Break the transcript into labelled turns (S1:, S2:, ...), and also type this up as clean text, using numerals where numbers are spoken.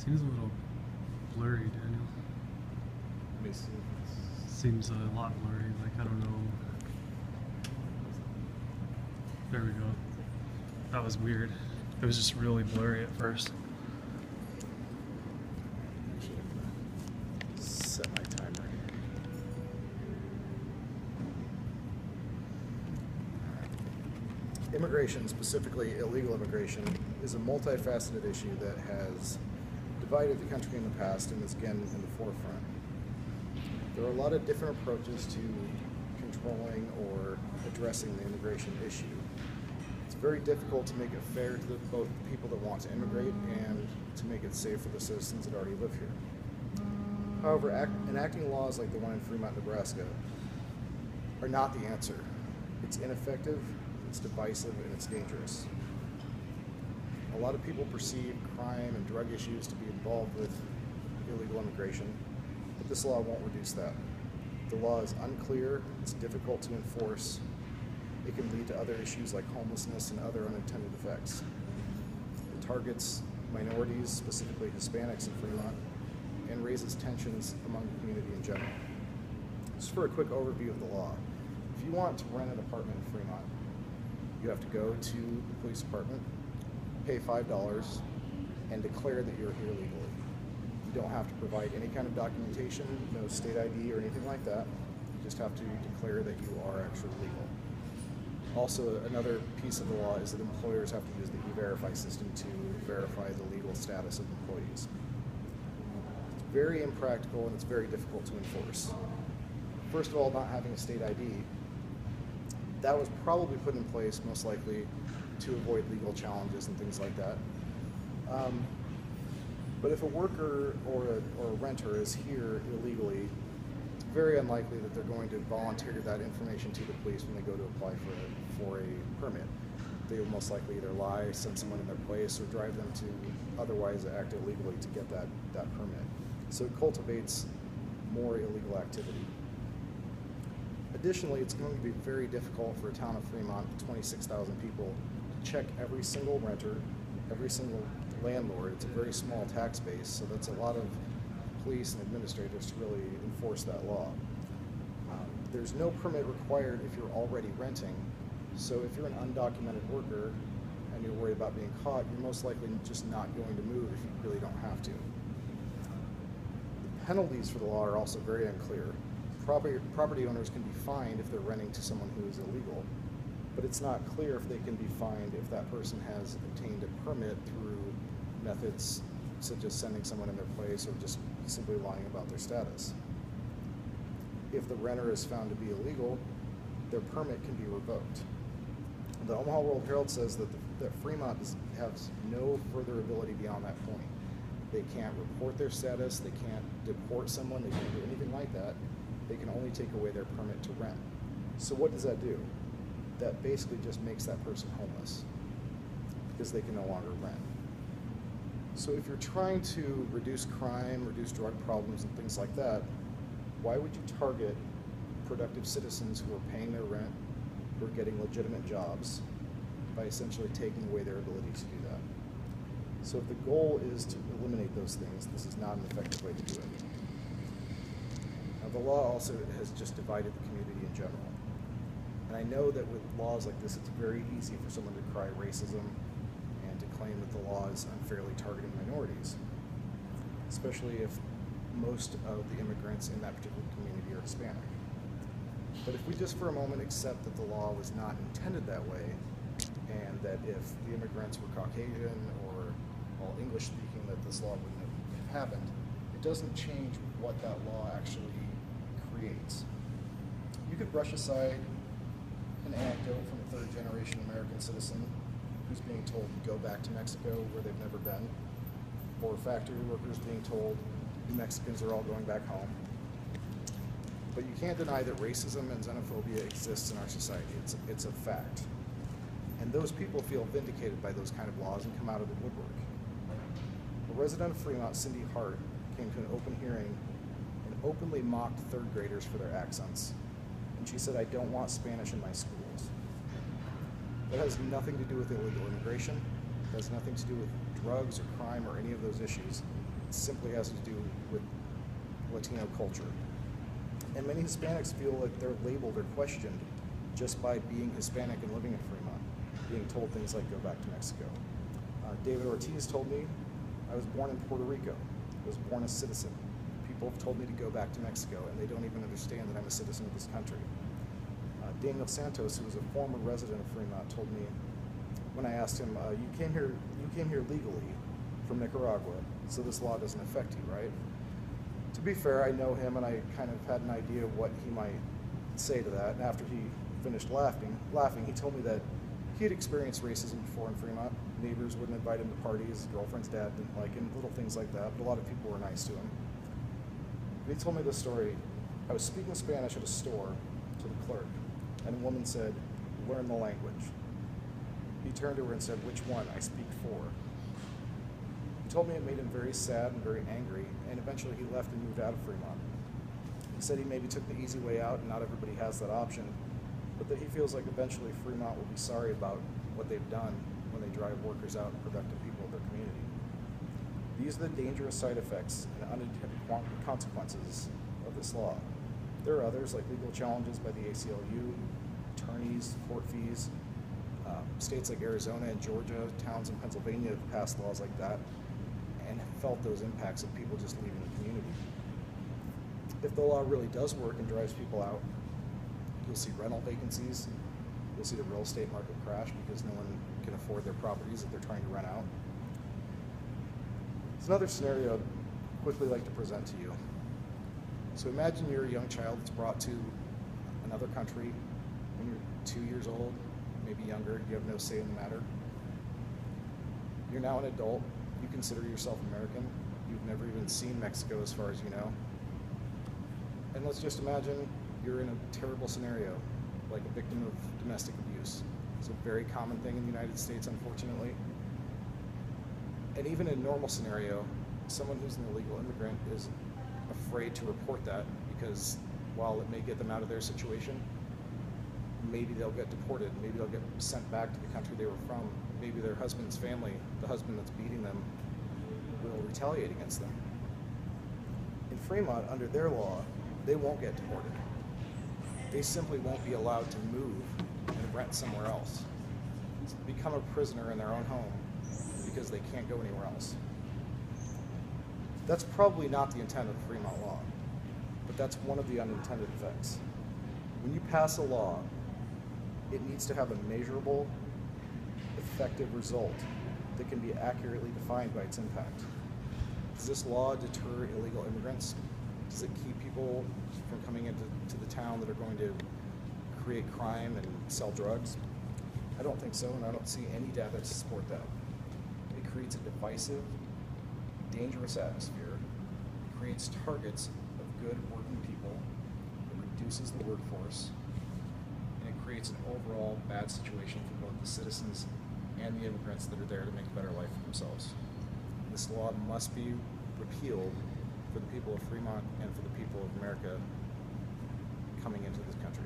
S1: Seems a little blurry, Daniel.
S2: Let me see.
S1: Seems a lot blurry. Like, I don't know. There we go. That was weird. It was just really blurry at first.
S2: Actually, I'm gonna set my timer. Immigration, specifically illegal immigration, is a multifaceted issue that has divided the country in the past and is again in the forefront. There are a lot of different approaches to controlling or addressing the immigration issue. It's very difficult to make it fair to both the people that want to immigrate and to make it safe for the citizens that already live here. However, enacting laws like the one in Fremont, Nebraska are not the answer. It's ineffective, it's divisive, and it's dangerous. A lot of people perceive crime and drug issues to be involved with illegal immigration, but this law won't reduce that. The law is unclear, it's difficult to enforce, it can lead to other issues like homelessness and other unintended effects. It targets minorities, specifically Hispanics in Fremont, and raises tensions among the community in general. Just for a quick overview of the law, if you want to rent an apartment in Fremont, you have to go to the police department, pay $5, and declare that you're here legally. You don't have to provide any kind of documentation, no state ID or anything like that. You just have to declare that you are actually legal. Also, another piece of the law is that employers have to use the E-Verify system to verify the legal status of employees. It's very impractical and it's very difficult to enforce. First of all, not having a state ID, that was probably put in place most likely to avoid legal challenges and things like that. But if a worker or a renter is here illegally, it's very unlikely that they're going to volunteer that information to the police when they go to apply for a permit. They will most likely either lie, send someone in their place, or drive them to otherwise act illegally to get that permit. So it cultivates more illegal activity. Additionally, it's going to be very difficult for a town of Fremont with 26,000 people to check every single renter, every single landlord. It's a very small tax base, so that's a lot of police and administrators to really enforce that law. There's no permit required if you're already renting, so if you're an undocumented worker and you're worried about being caught, you're most likely just not going to move if you really don't have to. The penalties for the law are also very unclear. Property owners can be fined if they're renting to someone who is illegal, but it's not clear if they can be fined if that person has obtained a permit through methods such as sending someone in their place or just simply lying about their status. If the renter is found to be illegal, their permit can be revoked. The Omaha World Herald says that Fremont has no further ability beyond that point. They can't report their status, they can't deport someone, they can't do anything like that. They can only take away their permit to rent. So what does that do? That basically just makes that person homeless because they can no longer rent. So if you're trying to reduce crime, reduce drug problems and things like that, why would you target productive citizens who are paying their rent, who are getting legitimate jobs, by essentially taking away their ability to do that? So if the goal is to eliminate those things, this is not an effective way to do it. Now, the law also has just divided the community in general. And I know that with laws like this, it's very easy for someone to cry racism and to claim that the law is unfairly targeting minorities, especially if most of the immigrants in that particular community are Hispanic. But if we just for a moment accept that the law was not intended that way, and that if the immigrants were Caucasian or all English speaking, that this law wouldn't have happened, it doesn't change what that law actually creates. You could brush aside an anecdote from a third-generation American citizen who's being told to go back to Mexico where they've never been, or factory workers being told New Mexicans are all going back home. But you can't deny that racism and xenophobia exists in our society. It's a fact. And those people feel vindicated by those kind of laws and come out of the woodwork. A resident of Fremont, Cindy Hart, came to an open hearing and openly mocked third graders for their accents. And she said, "I don't want Spanish in my schools." That has nothing to do with illegal immigration. It has nothing to do with drugs or crime or any of those issues. simply has to do with Latino culture. And many Hispanics feel that they're labeled or questioned just by being Hispanic and living in Fremont, being told things like go back to Mexico. David Ortiz told me, I was born in Puerto Rico. I was born a citizen. People have told me to go back to Mexico, and they don't even understand that I'm a citizen of this country. Daniel Santos, who was a former resident of Fremont, told me when I asked him, you came here legally from Nicaragua, so this law doesn't affect you, right? To be fair, I know him, and I kind of had an idea of what he might say to that. And after he finished laughing, he told me that he had experienced racism before in Fremont. Neighbors wouldn't invite him to parties, his girlfriend's dad didn't like him, little things like that, but a lot of people were nice to him. He told me this story. I was speaking Spanish at a store to the clerk, and a woman said, learn the language. He turned to her and said, which one? I speak four. He told me it made him very sad and very angry, and eventually he left and moved out of Fremont. He said he maybe took the easy way out, and not everybody has that option, but that he feels like eventually Fremont will be sorry about what they've done when they drive workers out and productive people of their community. These are the dangerous side effects and unintended consequences of this law. There are others, like legal challenges by the ACLU, attorneys, court fees. States like Arizona and Georgia, towns in Pennsylvania have passed laws like that and have felt those impacts of people just leaving the community. If the law really does work and drives people out, you'll see rental vacancies, you'll see the real estate market crash because no one can afford their properties that they're trying to rent out. It's another scenario I'd quickly like to present to you. So imagine you're a young child that's brought to another country when you're 2 years old, maybe younger, you have no say in the matter. You're now an adult, you consider yourself American, you've never even seen Mexico as far as you know. And let's just imagine you're in a terrible scenario, like a victim of domestic abuse. It's a very common thing in the United States, unfortunately. And even in a normal scenario, someone who's an illegal immigrant is afraid to report that because while it may get them out of their situation, maybe they'll get deported, maybe they'll get sent back to the country they were from, maybe their husband's family, the husband that's beating them, will retaliate against them. In Fremont, under their law, they won't get deported. They simply won't be allowed to move and rent somewhere else, become a prisoner in their own home because they can't go anywhere else. That's probably not the intent of the Fremont law, but that's one of the unintended effects. When you pass a law, it needs to have a measurable, effective result that can be accurately defined by its impact. Does this law deter illegal immigrants? Does it keep people from coming into the town that are going to create crime and sell drugs? I don't think so, and I don't see any data to support that. It creates a divisive, dangerous atmosphere. It creates targets of good working people. It reduces the workforce. And it creates an overall bad situation for both the citizens and the immigrants that are there to make a better life for themselves. This law must be repealed for the people of Fremont and for the people of America coming into this country.